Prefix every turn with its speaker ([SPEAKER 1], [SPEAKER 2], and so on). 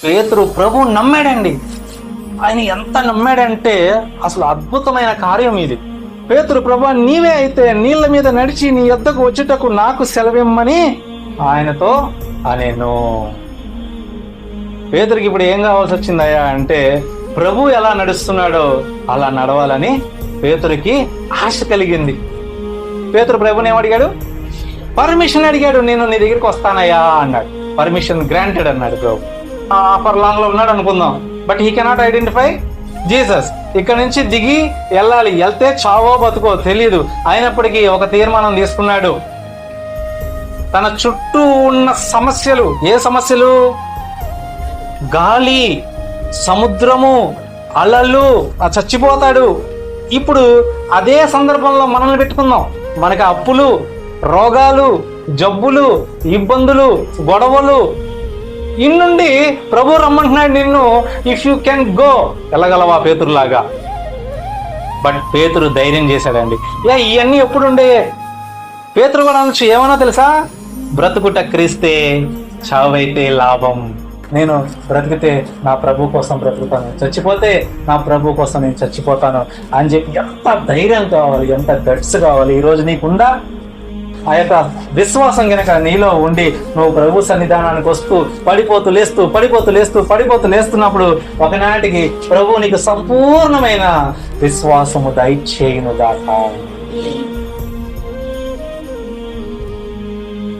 [SPEAKER 1] పేతురు ప్రభు నమ్మాడండి. ఆయన ఎంత నమ్మాడంటే అసలు అద్భుతమైన కార్యం ఇది. పేతురు, ప్రభు నీవే అయితే నీళ్ళ మీద నడిచి నీ యొద్దకు వచ్చుటకు నాకు సెలవిమ్మని ఆయనతో అనేను. పేతురికి ఇప్పుడు ఏం కావాల్సి వచ్చిందయ్యా అంటే ప్రభు ఎలా నడుస్తున్నాడో అలా నడవాలని పేతురికి ఆశ కలిగింది. పేతురు ప్రభుని ఏమడిగాడు? పర్మిషన్ అడిగాడు. నేను నీ దగ్గరికి వస్తానయ్యా అన్నాడు. పర్మిషన్ గ్రాంటెడ్ అన్నాడు ప్రభు. అప్పర్ లాంగ్ లో ఉన్నాడు అనుకుందాం, but he cannot identify Jesus. ఇక్కడ నుంచి దిగి వెళ్ళాలి, వెళ్తే చావో బతుకో తెలియదు. అయినప్పటికీ ఒక తీర్మానం తీసుకున్నాడు. తన చుట్టూ ఉన్న సమస్యలు, ఏ సమస్యలు? గాలి, సముద్రము, అలలు, చచ్చిపోతాడు. ఇప్పుడు అదే సందర్భంలో మనల్ని పెట్టుకుందాం. మనకి అప్పులు, రోగాలు, జబ్బులు, ఇబ్బందులు, గొడవలు, ఇన్నుండి ప్రభు రమ్మంటున్నాడు నిన్ను. ఇఫ్ యూ కెన్ గో, వెళ్ళగలవా పేతురులాగా? బట్ పేతురు ధైర్యం చేశాడండి. ఇవన్నీ ఎప్పుడుండే? పేతురు కూడా అనొచ్చు, ఏమన్నా తెలుసా? బ్రతుకుట క్రీస్తే, చావైతే లాభం. నేను బ్రతికితే నా ప్రభు కోసం బ్రతుకుతాను, చచ్చిపోతే నా ప్రభు కోసం నేను చచ్చిపోతాను అని చెప్పి ఎంత ధైర్యం కావాలి, ఎంత గట్స్ కావాలి. ఈరోజు నీకుందా ఆ యొక్క విశ్వాసం గనక నీలో ఉండి నువ్వు ప్రభు సన్నిధానానికి వస్తూ పడిపోతూ లేస్తూ పడిపోతూ లేస్తూ పడిపోతూ లేస్తున్నప్పుడు ఒకనాటికి ప్రభు నీకు సంపూర్ణమైన విశ్వాసము దయచేయును గాక.